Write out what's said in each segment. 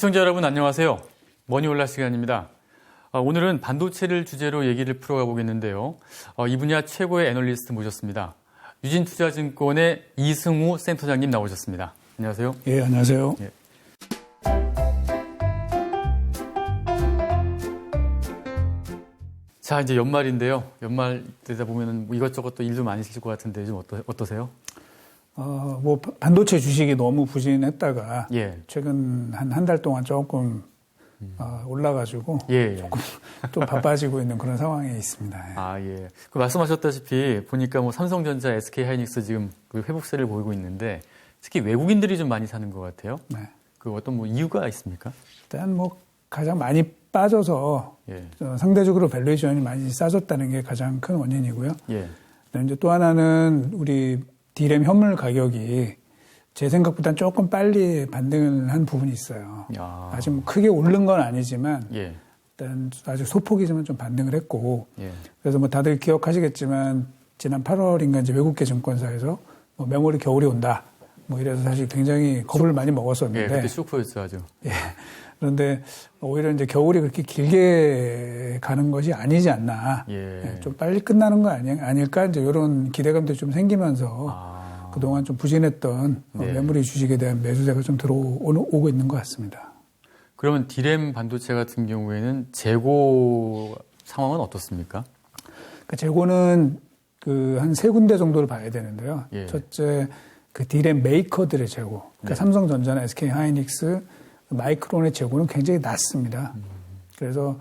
시청자 여러분 안녕하세요. 머니올라 시간입니다. 오늘은 반도체를 주제로 얘기를 풀어가 보겠는데요. 이 분야 최고의 애널리스트 모셨습니다. 유진투자증권의 이승우 센터장님 나오셨습니다. 안녕하세요. 예, 안녕하세요. 예. 자, 이제 연말인데요. 연말 되다 보면은 이것저것 또 일도 많이 있을 것 같은데 좀 어떠세요? 반도체 주식이 너무 부진했다가 예. 최근 한 달 동안 조금 올라가지고 예. 조금 좀 바빠지고 있는 그런 상황에 있습니다. 예. 아, 예. 그 말씀하셨다시피 보니까 뭐 삼성전자, SK하이닉스 지금 그 회복세를 보이고 있는데 특히 외국인들이 좀 많이 사는 것 같아요. 네. 그 어떤 뭐 이유가 있습니까? 일단 가장 많이 빠져서 예. 상대적으로 밸류에이션이 많이 싸졌다는 게 가장 큰 원인이고요. 예. 이제 또 하나는 우리 D램 현물 가격이 제 생각보다는 조금 빨리 반등을 한 부분이 있어요. 야. 아직 크게 오른 건 아니지만 예. 일단 아주 소폭이지만 좀 반등을 했고 예. 그래서 다들 기억하시겠지만 지난 8월인가 이제 외국계 증권사에서 메모리 겨울이 온다 이래서 사실 굉장히 겁을 많이 먹었었는데 예, 그때 쇼크였죠 아주. 예. 그런데 오히려 이제 겨울이 그렇게 길게 가는 것이 아니지 않나. 예. 좀 빨리 끝나는 거 아닐까 이제 이런 기대감도 좀 생기면서 그동안 좀 부진했던 네. 메모리 주식에 대한 매수세가 좀 들어오고 있는 것 같습니다. 그러면 D램 반도체 같은 경우에는 재고 상황은 어떻습니까? 그 재고는 한 세 군데 정도를 봐야 되는데요. 예. 첫째, D램 메이커들의 재고. 그러니까 네. 삼성전자나 SK하이닉스, 마이크론의 재고는 굉장히 낮습니다. 그래서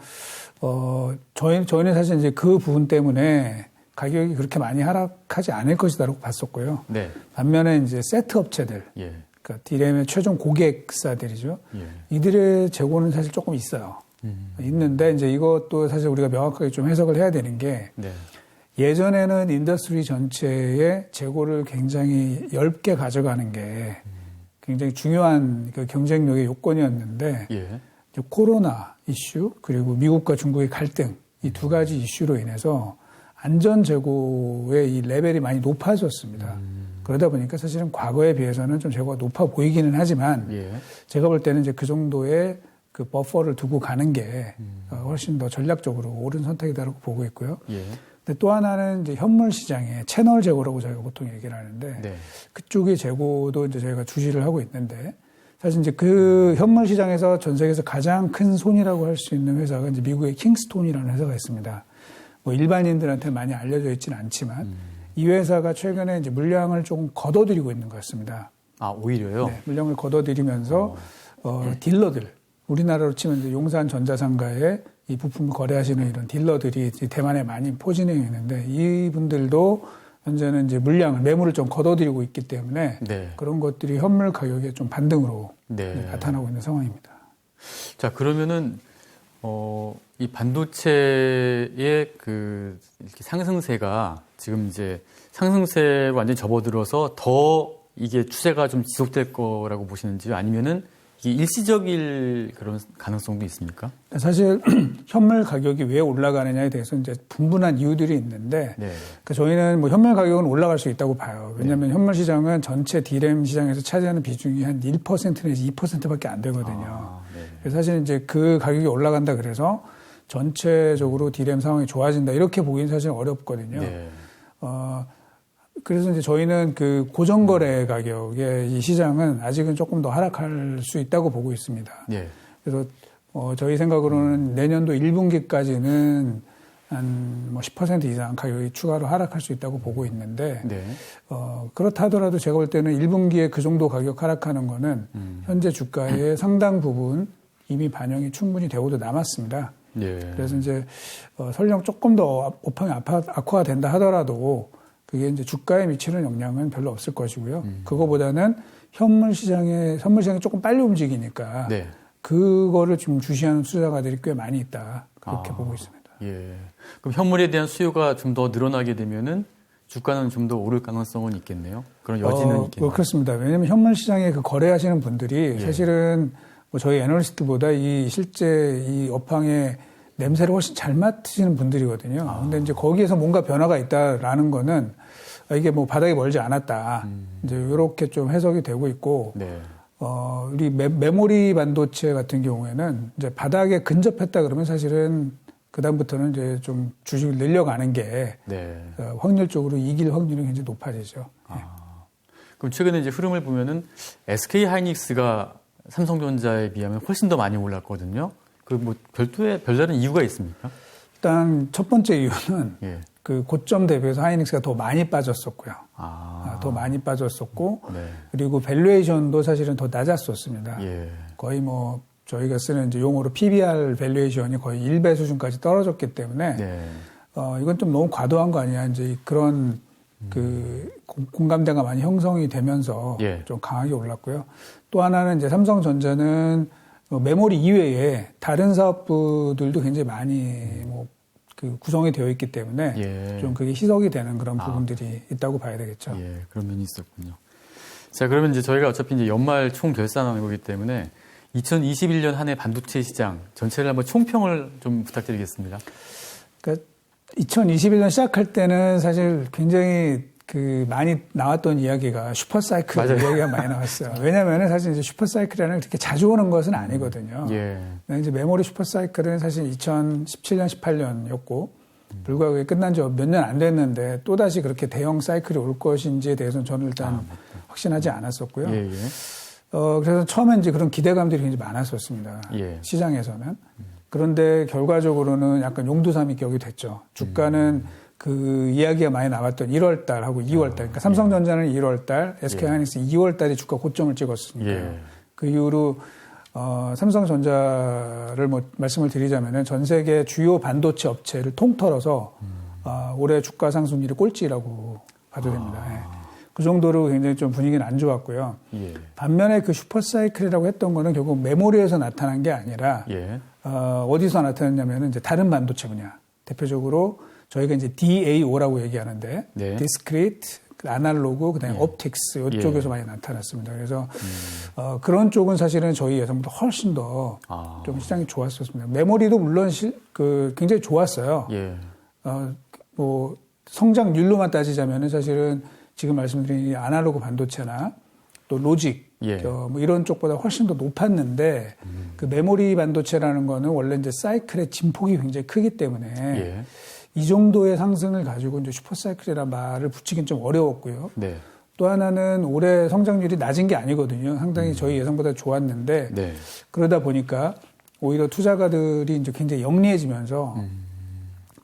저희는 사실 이제 그 부분 때문에 가격이 그렇게 많이 하락하지 않을 것이다라고 봤었고요. 네. 반면에 이제 세트 업체들, 예. 그러니까 D램의 최종 고객사들이죠. 예. 이들의 재고는 사실 조금 있어요. 있는데 이제 이것도 사실 우리가 명확하게 좀 해석을 해야 되는 게 네. 예전에는 인더스트리 전체의 재고를 굉장히 얇게 가져가는 게 굉장히 중요한 그 경쟁력의 요건이었는데 예. 코로나 이슈 그리고 미국과 중국의 갈등 이 두 가지 이슈로 인해서 안전 재고의 이 레벨이 많이 높아졌습니다. 그러다 보니까 사실은 과거에 비해서는 좀 재고가 높아 보이기는 하지만 예. 제가 볼 때는 이제 그 정도의 그 버퍼를 두고 가는 게 훨씬 더 전략적으로 옳은 선택이다라고 보고 있고요. 예. 근데 또 하나는 이제 현물 시장의 채널 재고라고 저희가 보통 얘기를 하는데 네. 그쪽의 재고도 이제 저희가 주시를 하고 있는데 사실 이제 그 현물 시장에서 전 세계에서 가장 큰 손이라고 할 수 있는 회사가 이제 미국의 킹스톤이라는 회사가 있습니다. 일반인들한테 많이 알려져 있지는 않지만 이 회사가 최근에 이제 물량을 조금 걷어들이고 있는 것 같습니다. 아, 오히려요? 네, 물량을 걷어들이면서 딜러들 우리나라로 치면 이제 용산 전자상가에 이 부품을 거래하시는 이런 딜러들이 대만에 많이 포진해 있는데 이분들도 현재는 이제 매물을 좀 걷어들이고 있기 때문에 네. 그런 것들이 현물 가격에 좀 반등으로 네. 나타나고 있는 상황입니다. 자, 그러면은 이 반도체의 이렇게 상승세가 지금 이제 상승세로 완전히 접어들어서 더 이게 추세가 좀 지속될 거라고 보시는지요? 아니면은 이게 일시적일 그런 가능성도 있습니까? 사실 현물 가격이 왜 올라가느냐에 대해서 이제 분분한 이유들이 있는데 네. 그러니까 저희는 현물 가격은 올라갈 수 있다고 봐요. 왜냐하면 현물 시장은 전체 D램 시장에서 차지하는 비중이 한 1% 내지 2%밖에 안 되거든요. 네. 그래서 사실 이제 그 가격이 올라간다 그래서 전체적으로 D램 상황이 좋아진다 이렇게 보기는 사실 어렵거든요. 네. 그래서 이제 저희는 그 고정거래 가격의 이 시장은 아직은 조금 더 하락할 수 있다고 보고 있습니다. 네. 그래서 저희 생각으로는 내년도 1분기까지는 한 10% 이상 가격이 추가로 하락할 수 있다고 보고 있는데 네. 그렇다 하더라도 제가 볼 때는 1분기에 그 정도 가격 하락하는 거는 현재 주가의 상당 부분 이미 반영이 충분히 되고도 남았습니다. 네. 그래서 이제 설령 조금 더 업황이 악화가 된다 하더라도 그게 이제 주가에 미치는 영향은 별로 없을 것이고요. 그거보다는 현물 시장이 조금 빨리 움직이니까 네. 그거를 지금 주시하는 투자가들이 꽤 많이 있다. 그렇게 보고 있습니다. 예. 그럼 현물에 대한 수요가 좀 더 늘어나게 되면은 주가는 좀 더 오를 가능성은 있겠네요. 그런 여지는 있겠네요. 그렇습니다. 왜냐하면 현물 시장에 그 거래하시는 분들이 사실은 저희 애널리스트보다 실제 이 업황의 냄새를 훨씬 잘 맡으시는 분들이거든요. 근데 이제 거기에서 뭔가 변화가 있다라는 거는 이게 바닥이 멀지 않았다. 이제 이렇게 좀 해석이 되고 있고, 네. 우리 메모리 반도체 같은 경우에는 이제 바닥에 근접했다 그러면 사실은 그다음부터는 이제 좀 주식을 늘려가는 게 네. 확률적으로 이길 확률이 굉장히 높아지죠. 그럼 최근에 이제 흐름을 보면은 SK 하이닉스가 삼성전자에 비하면 훨씬 더 많이 올랐거든요. 그 뭐 별다른 이유가 있습니까? 일단 첫 번째 이유는 예. 그 고점 대비해서 하이닉스가 더 많이 빠졌었고요. 더 많이 빠졌었고 네. 그리고 밸류에이션도 사실은 더 낮았었습니다. 예. 거의 뭐 저희가 쓰는 이제 용어로 PBR 밸류에이션이 거의 1배 수준까지 떨어졌기 때문에 네. 이건 좀 너무 과도한 거 아니야. 이제 그런 그 공감대가 많이 형성이 되면서 예. 좀 강하게 올랐고요. 또 하나는 이제 삼성전자는 메모리 이외에 다른 사업부들도 굉장히 많이 그 구성이 되어 있기 때문에 예. 좀 그게 희석이 되는 그런 부분들이 있다고 봐야 되겠죠. 예, 그런 면이 있었군요. 자, 그러면 이제 저희가 어차피 이제 연말 총 결산하는 거기 때문에 2021년 한 해 반도체 시장 전체를 한번 총평을 좀 부탁드리겠습니다. 그러니까 2021년 시작할 때는 사실 굉장히 그 많이 나왔던 이야기가 슈퍼사이클 맞아요. 이야기가 많이 나왔어요. 왜냐하면 사실 이제 슈퍼사이클이라는 게 그렇게 자주 오는 것은 아니거든요. 예. 이제 메모리 슈퍼사이클은 사실 2017년, 18년이었고 불과 그게 끝난 지 몇 년 안 됐는데 또 다시 그렇게 대형 사이클이 올 것인지에 대해서는 저는 일단 확신하지 않았었고요. 예, 예. 그래서 처음엔 이제 그런 기대감들이 굉장히 많았었습니다. 예. 시장에서는. 그런데 결과적으로는 약간 용두삼이 격이 됐죠. 주가는 그 이야기가 많이 나왔던 1월 달하고 2월 달. 그러니까 삼성전자는 1월 달, SK 하이닉스 2월 달에 주가 고점을 찍었으니까요. 예. 그 이후로 삼성전자를 뭐 말씀을 드리자면은 전 세계 주요 반도체 업체를 통틀어서 올해 주가 상승률이 꼴찌라고 봐도 됩니다. 예. 그 정도로 굉장히 좀 분위기는 안 좋았고요. 예. 반면에 그 슈퍼사이클이라고 했던 거는 결국 메모리에서 나타난 게 아니라 예. 어디서 나타났냐면은 이제 다른 반도체 분야. 대표적으로 저희가 이제 DAO라고 얘기하는데 네. 디스크리트, 아날로그, 그다음에 예. 옵틱스 이쪽에서 많이 나타났습니다. 그래서 그런 쪽은 사실은 저희 예상보다 훨씬 더 좀 시장이 좋았었습니다. 메모리도 물론 굉장히 좋았어요. 예. 뭐 성장률로만 따지자면은 사실은 지금 말씀드린 이 아날로그 반도체나 또 로직 예. 뭐 이런 쪽보다 훨씬 더 높았는데 그 메모리 반도체라는 거는 원래 이제 사이클의 진폭이 굉장히 크기 때문에 예. 이 정도의 상승을 가지고 이제 슈퍼사이클이라는 말을 붙이긴 좀 어려웠고요. 네. 또 하나는 올해 성장률이 낮은 게 아니거든요. 상당히 저희 예상보다 좋았는데 네. 그러다 보니까 오히려 투자가들이 이제 굉장히 영리해지면서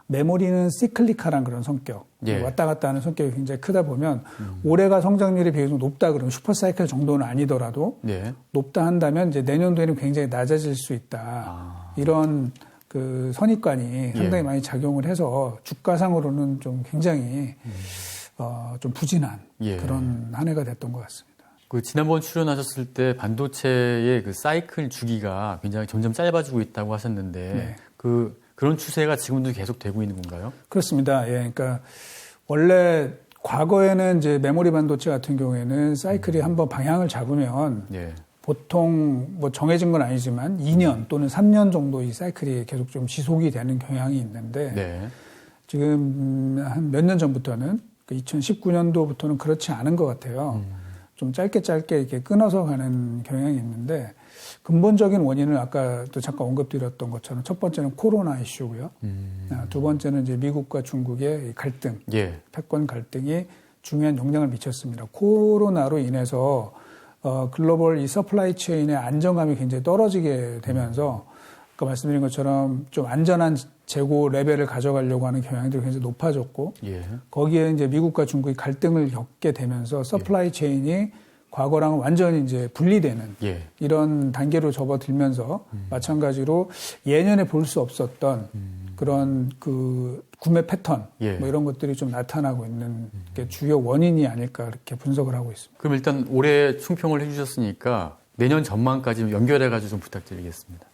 메모리는 시클리컬한 그런 성격, 예. 왔다 갔다 하는 성격이 굉장히 크다 보면 올해가 성장률이 비교적 높다 그러면 슈퍼사이클 정도는 아니더라도 네. 높다 한다면 이제 내년도에는 굉장히 낮아질 수 있다. 이런 그 선입관이 상당히 많이 작용을 해서 주가상으로는 좀 굉장히 좀 부진한 예. 그런 한 해가 됐던 것 같습니다. 그 지난번 출연하셨을 때 반도체의 그 사이클 주기가 굉장히 점점 짧아지고 있다고 하셨는데 네. 그런 추세가 지금도 계속 되고 있는 건가요? 그렇습니다. 예, 그러니까 원래 과거에는 이제 메모리 반도체 같은 경우에는 사이클이 한번 방향을 잡으면 예. 보통 뭐 정해진 건 아니지만 2년 또는 3년 정도 이 사이클이 계속 좀 지속이 되는 경향이 있는데 네. 지금 한 몇 년 전부터는 2019년도부터는 그렇지 않은 것 같아요. 좀 짧게 이렇게 끊어서 가는 경향이 있는데 근본적인 원인은 아까 또 잠깐 언급드렸던 것처럼 첫 번째는 코로나 이슈고요. 두 번째는 이제 미국과 중국의 갈등, 예. 패권 갈등이 중요한 영향을 미쳤습니다. 코로나로 인해서 글로벌 이 서플라이 체인의 안정감이 굉장히 떨어지게 되면서 아까 말씀드린 것처럼 좀 안전한 재고 레벨을 가져가려고 하는 경향들이 굉장히 높아졌고 예. 거기에 이제 미국과 중국이 갈등을 겪게 되면서 서플라이 체인이 과거랑은 완전히 이제 분리되는 예. 이런 단계로 접어들면서 마찬가지로 예년에 볼 수 없었던 그런 그 구매 패턴 예. 뭐 이런 것들이 좀 나타나고 있는 게 주요 원인이 아닐까 이렇게 분석을 하고 있습니다. 그럼 일단 올해 총평을 해주셨으니까 내년 전망까지 연결해가지고 좀 부탁드리겠습니다.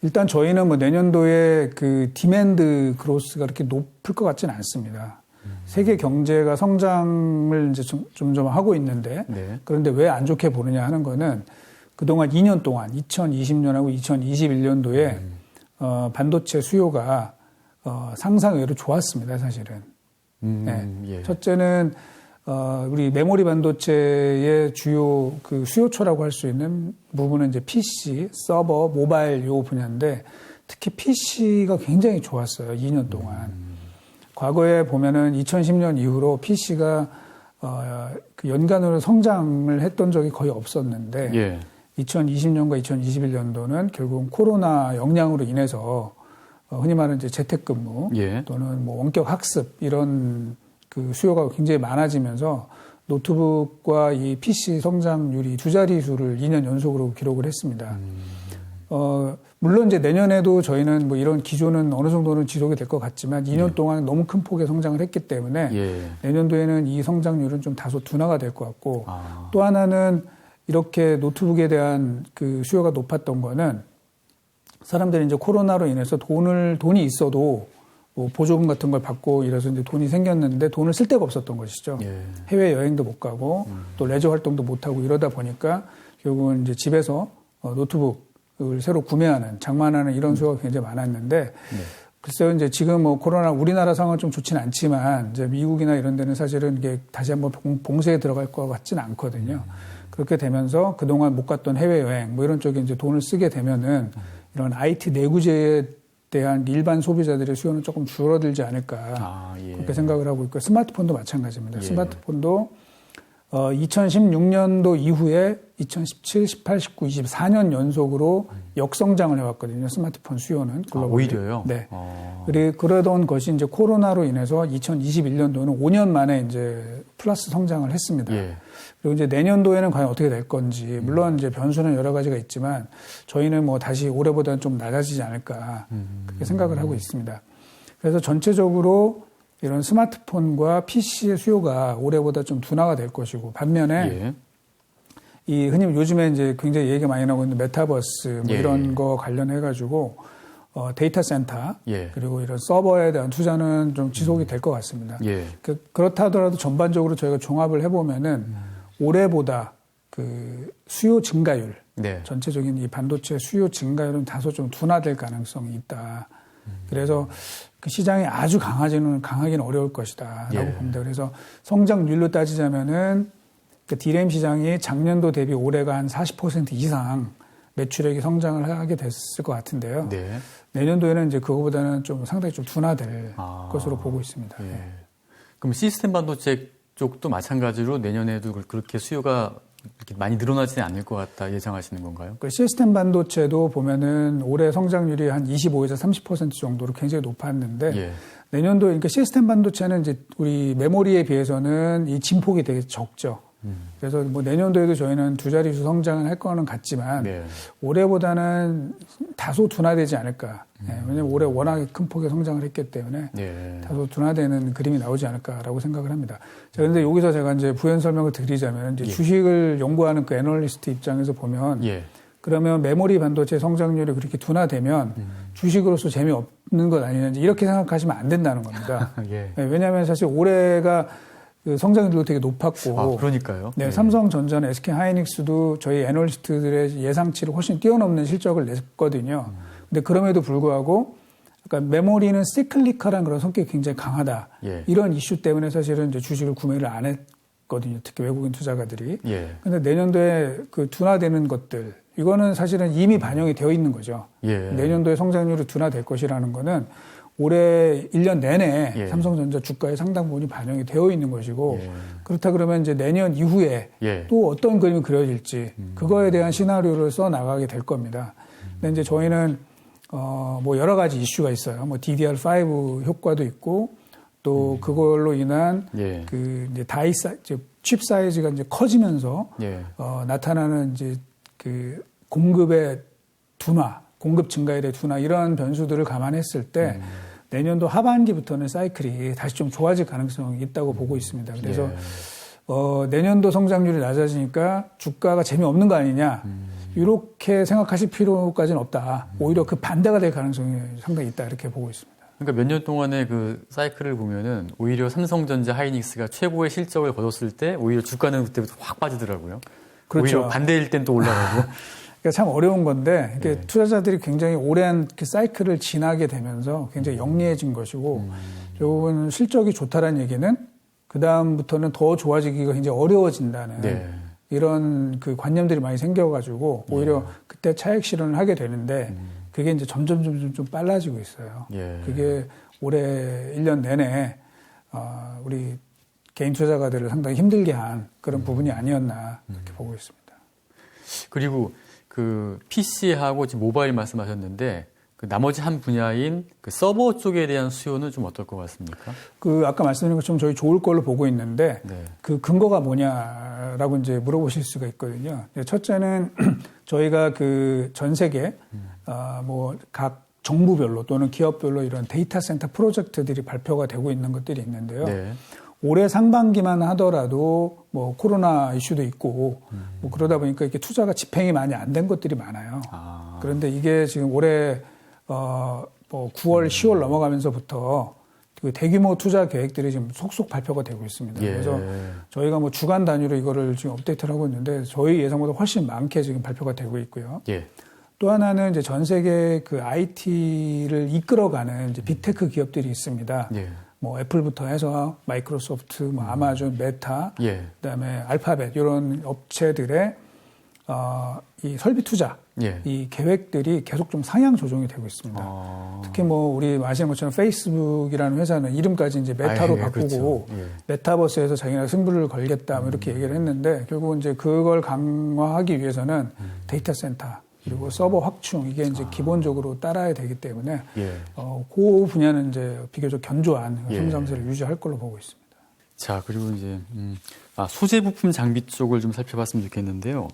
일단 저희는 뭐 내년도에 그 디맨드 그로스가 그렇게 높을 것 같지는 않습니다. 세계 경제가 성장을 이제 점점 하고 있는데 네. 그런데 왜 안 좋게 보느냐 하는 거는 그동안 2년 동안 2020년하고 2021년도에 반도체 수요가 상상 외로 좋았습니다, 사실은. 네. 예. 첫째는 우리 메모리 반도체의 주요 그 수요처라고 할 수 있는 부분은 이제 PC, 서버, 모바일 요 분야인데 특히 PC가 굉장히 좋았어요. 2년 동안. 과거에 보면은 2010년 이후로 PC가 그 연간으로 성장을 했던 적이 거의 없었는데 예. 2020년과 2021년도는 결국 코로나 영향으로 인해서 흔히 말하는 이제 재택근무 예. 또는 뭐 원격 학습 이런 그 수요가 굉장히 많아지면서 노트북과 이 PC 성장률이 두 자릿수를 2년 연속으로 기록을 했습니다. 물론 이제 내년에도 저희는 뭐 이런 기조는 어느 정도는 지속이 될 것 같지만 2년 동안 너무 큰 폭의 성장을 했기 때문에 내년도에는 이 성장률은 좀 다소 둔화가 될 것 같고 또 하나는 이렇게 노트북에 대한 그 수요가 높았던 거는 사람들이 이제 코로나로 인해서 돈이 있어도 뭐 보조금 같은 걸 받고 이래서 이제 돈이 생겼는데 돈을 쓸 데가 없었던 것이죠. 해외 여행도 못 가고 또 레저 활동도 못 하고 이러다 보니까 결국은 이제 집에서 노트북을 새로 구매하는 장만하는 이런 수요가 굉장히 많았는데 글쎄요 이제 지금 뭐 코로나 우리나라 상황은 좀 좋지는 않지만 이제 미국이나 이런 데는 사실은 이게 다시 한번 봉쇄에 들어갈 것 같지는 않거든요. 그렇게 되면서 그동안 못 갔던 해외 여행 뭐 이런 쪽에 이제 돈을 쓰게 되면은 이런 IT 내구재에 대한 일반 소비자들의 수요는 조금 줄어들지 않을까 그렇게 생각을 하고 있고 스마트폰도 마찬가지입니다. 스마트폰도 2016년도 이후에 2017, 18, 19, 24년 연속으로 역성장을 해왔거든요. 스마트폰 수요는 글로벌리. 오히려요? 네. 그러던 것이 이제 코로나로 인해서 2021년도는 5년 만에 이제 플러스 성장을 했습니다. 그리고 이제 내년도에는 과연 어떻게 될 건지 물론 이제 변수는 여러 가지가 있지만 저희는 뭐 다시 올해보다는 좀 낮아지지 않을까 그렇게 생각을 하고 있습니다. 그래서 전체적으로 이런 스마트폰과 PC의 수요가 올해보다 좀 둔화가 될 것이고 반면에 이 흔히 요즘에 이제 굉장히 얘기가 많이 나오고 있는 메타버스 뭐 이런 거 관련해 가지고 데이터 센터 그리고 이런 서버에 대한 투자는 좀 지속이 될 것 같습니다. 그렇다 하더라도 전반적으로 저희가 종합을 해보면은 올해보다 그 수요 증가율 전체적인 이 반도체 수요 증가율은 다소 좀 둔화될 가능성이 있다. 그래서 그 시장이 아주 강하기는 어려울 것이다라고 봅니다. 그래서 성장률로 따지자면은 그 D램 시장이 작년도 대비 올해가 한 40% 이상 매출액이 성장을 하게 됐을 것 같은데요. 내년도에는 이제 그거보다는 좀 상당히 좀 둔화될 것으로 보고 있습니다. 그럼 시스템 반도체 쪽도 마찬가지로 내년에도 그렇게 수요가 이렇게 많이 늘어나지는 않을 것 같다 예상하시는 건가요? 그 시스템 반도체도 보면은 올해 성장률이 한 25에서 30% 정도로 굉장히 높았는데 내년도 그러니까 시스템 반도체는 이제 우리 메모리에 비해서는 이 진폭이 되게 적죠. 그래서 뭐 내년도에도 저희는 두 자릿수 성장을 할 거는 같지만 올해보다는 다소 둔화되지 않을까. 왜냐하면 올해 워낙에 큰 폭의 성장을 했기 때문에 다소 둔화되는 그림이 나오지 않을까라고 생각을 합니다. 자, 그런데 여기서 제가 이제 부연 설명을 드리자면 이제 주식을 연구하는 그 애널리스트 입장에서 보면 그러면 메모리 반도체 성장률이 그렇게 둔화되면 주식으로서 재미없는 것 아니냐 이렇게 생각하시면 안 된다는 겁니다. 왜냐하면 사실 올해가 그 성장률도 되게 높았고. 그러니까요. 삼성전자나 SK하이닉스도 저희 애널리스트들의 예상치를 훨씬 뛰어넘는 실적을 냈거든요. 근데 그럼에도 불구하고, 그러니까 메모리는 시클리컬한 그런 성격이 굉장히 강하다. 이런 이슈 때문에 사실은 이제 주식을 구매를 안 했거든요. 특히 외국인 투자가들이. 근데 내년도에 그 둔화되는 것들, 이거는 사실은 이미 반영이 되어 있는 거죠. 내년도에 성장률이 둔화될 것이라는 거는 올해 1년 내내 삼성전자 주가의 상당 부분이 반영이 되어 있는 것이고 그렇다 그러면 이제 내년 이후에 또 어떤 그림이 그려질지 그거에 대한 시나리오를 써 나가게 될 겁니다. 근데 이제 저희는 뭐 여러 가지 이슈가 있어요. 뭐 DDR5 효과도 있고 또 그걸로 인한 그 이제 칩 사이즈가 이제 커지면서 나타나는 이제 그 공급의 둔화, 공급 증가에 대한 둔화 이런 변수들을 감안했을 때 내년도 하반기부터는 사이클이 다시 좀 좋아질 가능성이 있다고 보고 있습니다. 그래서 내년도 성장률이 낮아지니까 주가가 재미없는 거 아니냐 이렇게 생각하실 필요까지는 없다. 오히려 그 반대가 될 가능성이 상당히 있다 이렇게 보고 있습니다. 그러니까 몇 년 동안의 그 사이클을 보면은 오히려 삼성전자, 하이닉스가 최고의 실적을 거뒀을 때 오히려 주가는 그때부터 확 빠지더라고요. 오히려 반대일 땐 또 올라가고. 그러니까 참 어려운 건데 이렇게 투자자들이 굉장히 오랜 그 사이클을 지나게 되면서 굉장히 영리해진 것이고 결국은 실적이 좋다라는 얘기는 그 다음부터는 더 좋아지기가 굉장히 어려워진다는 네. 이런 그 관념들이 많이 생겨가지고 오히려 그때 차익 실현을 하게 되는데 그게 이제 점점 좀 빨라지고 있어요. 예. 그게 올해 1년 내내 우리 개인 투자가들을 상당히 힘들게 한 그런 부분이 아니었나 그렇게 보고 있습니다. 그리고 그 PC하고 지금 모바일 말씀하셨는데 그 나머지 한 분야인 그 서버 쪽에 대한 수요는 좀 어떨 것 같습니까? 그 아까 말씀드린 것처럼 저희 좋을 걸로 보고 있는데 네. 그 근거가 뭐냐라고 이제 물어보실 수가 있거든요. 첫째는 저희가 그 전 세계 뭐 각 정부별로 또는 기업별로 이런 데이터 센터 프로젝트들이 발표가 되고 있는 것들이 있는데요. 네. 올해 상반기만 하더라도 뭐 코로나 이슈도 있고 뭐 그러다 보니까 이렇게 투자가 집행이 많이 안 된 것들이 많아요. 그런데 이게 지금 올해 뭐 9월, 10월 넘어가면서부터 그 대규모 투자 계획들이 지금 속속 발표가 되고 있습니다. 예. 그래서 저희가 뭐 주간 단위로 이거를 지금 업데이트를 하고 있는데 저희 예상보다 훨씬 많게 지금 발표가 되고 있고요. 예. 또 하나는 이제 전 세계 그 IT를 이끌어가는 이제 빅테크 기업들이 있습니다. 예. 뭐 애플부터 해서 마이크로소프트, 뭐 아마존, 메타, 예. 그다음에 알파벳 이런 업체들의 이 설비 투자 예. 이 계획들이 계속 좀 상향 조정이 되고 있습니다. 특히 뭐 우리 아시는 것처럼 페이스북이라는 회사는 이름까지 이제 메타로 바꾸고 그렇죠. 예. 메타버스에서 자기네가 승부를 걸겠다 뭐 이렇게 얘기를 했는데 결국 이제 그걸 강화하기 위해서는 데이터 센터 그리고 서버 확충 이게 이제 기본적으로 따라야 되기 때문에 예. 그 분야는 이제 비교적 견조한 예. 성장세를 유지할 걸로 보고 있습니다. 자, 그리고 이제 소재 부품 장비 쪽을 좀 살펴봤으면 좋겠는데요.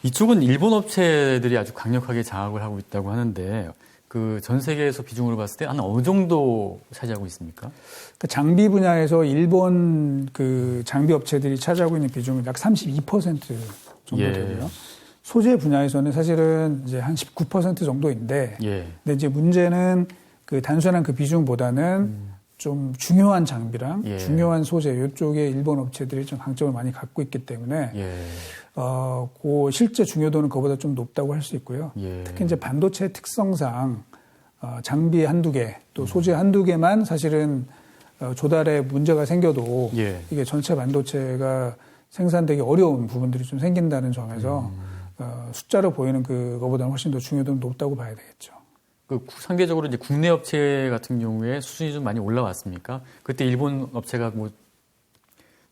이쪽은 일본 업체들이 아주 강력하게 장악을 하고 있다고 하는데 그 전 세계에서 비중으로 봤을 때 한 어느 정도 차지하고 있습니까? 그 장비 분야에서 일본 그 장비 업체들이 차지하고 있는 비중은 약 32% 정도 예. 되고요. 소재 분야에서는 사실은 이제 한 19% 정도인데, 예. 근데 이제 문제는 그 단순한 그 비중보다는 좀 중요한 장비랑 예. 중요한 소재 이쪽에 일본 업체들이 좀 강점을 많이 갖고 있기 때문에 예. 그 실제 중요도는 그보다 좀 높다고 할 수 있고요. 예. 특히 이제 반도체 특성상 장비 한두 개, 또 소재 한두 개만 사실은 조달에 문제가 생겨도 예. 이게 전체 반도체가 생산되기 어려운 부분들이 좀 생긴다는 점에서 숫자로 보이는 그거보다는 훨씬 더 중요도는 높다고 봐야 되겠죠. 그 상대적으로 이제 국내 업체 같은 경우에 수준이 좀 많이 올라왔습니까? 그때 일본 업체가 뭐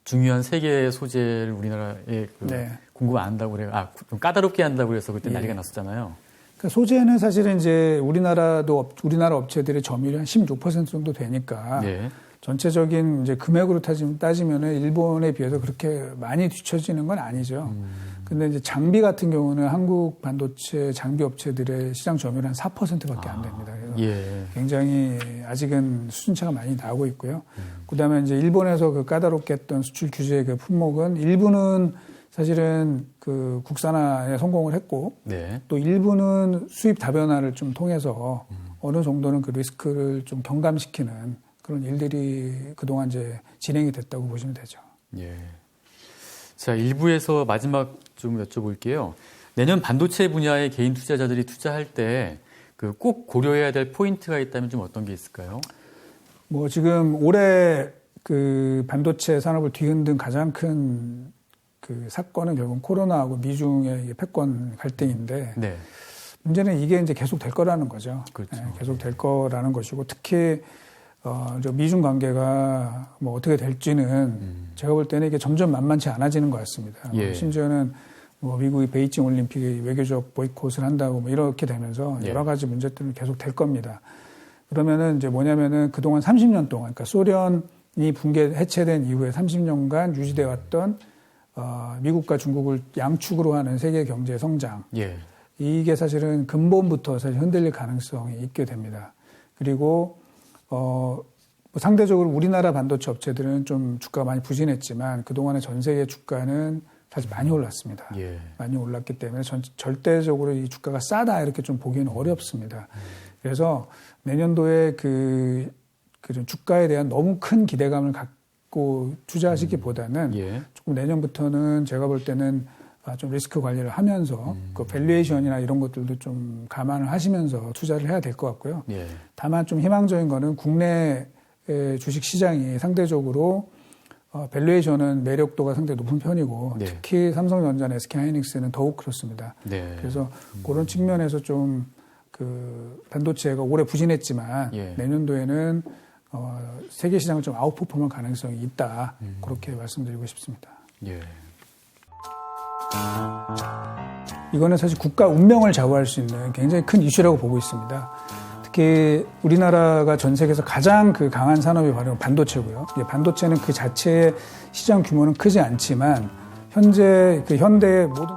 중요한 세계 소재를 우리나라에 네. 공급 안 한다고 그래요. 좀 까다롭게 한다고 그래서 그때 예. 난리가 났었잖아요. 그러니까 소재는 사실은 이제 우리나라 업체들의 점유율이 한 16% 정도 되니까 예. 전체적인 이제 금액으로 따지면은 일본에 비해서 그렇게 많이 뒤처지는 건 아니죠. 근데 이제 장비 같은 경우는 한국 반도체 장비 업체들의 시장 점유율 한 4%밖에 안 됩니다. 그래서 예. 굉장히 아직은 수준차가 많이 나오고 있고요. 그다음에 이제 일본에서 그 까다롭게 했던 수출 규제의 그 품목은 일부는 사실은 그 국산화에 성공을 했고 네. 또 일부는 수입 다변화를 좀 통해서 어느 정도는 그 리스크를 좀 경감시키는 그런 일들이 그동안 이제 진행이 됐다고 보시면 되죠. 예. 자, 1부에서 마지막 좀 여쭤볼게요. 내년 반도체 분야의 개인 투자자들이 투자할 때 그 꼭 고려해야 될 포인트가 있다면 좀 어떤 게 있을까요? 뭐 지금 올해 그 반도체 산업을 뒤흔든 가장 큰 그 사건은 결국 코로나하고 미중의 패권 갈등인데 네. 문제는 이게 이제 계속 될 거라는 거죠. 그렇죠. 네, 계속 될 거라는 것이고 특히 저 미중 관계가 뭐 어떻게 될지는 제가 볼 때는 이게 점점 만만치 않아지는 것 같습니다. 예. 심지어는 뭐 미국이 베이징 올림픽에 외교적 보이콧을 한다고 뭐 이렇게 되면서 예. 여러 가지 문제들은 계속 될 겁니다. 그러면은 이제 뭐냐면은 그동안 30년 동안, 그러니까 소련이 해체된 이후에 30년간 유지되어 왔던 미국과 중국을 양축으로 하는 세계 경제 성장. 예. 이게 사실은 근본부터 사실 흔들릴 가능성이 있게 됩니다. 그리고 뭐 상대적으로 우리나라 반도체 업체들은 좀 주가가 많이 부진했지만 그동안의 전 세계 주가는 사실 많이 올랐습니다. 예. 많이 올랐기 때문에 절대적으로 이 주가가 싸다 이렇게 좀 보기는 어렵습니다. 그래서 내년도에 그 주가에 대한 너무 큰 기대감을 갖고 투자하시기보다는 예. 조금 내년부터는 제가 볼 때는 좀 리스크 관리를 하면서 그 밸류에이션이나 이런 것들도 좀 감안을 하시면서 투자를 해야 될 것 같고요. 예. 다만 좀 희망적인 거는 국내 주식 시장이 상대적으로 밸류에이션은 매력도가 상당히 높은 편이고 네. 특히 삼성전자나 SK하이닉스는 더욱 그렇습니다. 네. 그래서 그런 측면에서 좀 그 반도체가 올해 부진했지만 예. 내년도에는 세계 시장을 좀 아웃퍼폼할 가능성이 있다. 그렇게 말씀드리고 싶습니다. 예. 이거는 사실 국가 운명을 좌우할 수 있는 굉장히 큰 이슈라고 보고 있습니다. 특히 우리나라가 전 세계에서 가장 그 강한 산업이 바로 반도체고요. 반도체는 그 자체의 시장 규모는 크지 않지만 현재 그 현대의 모든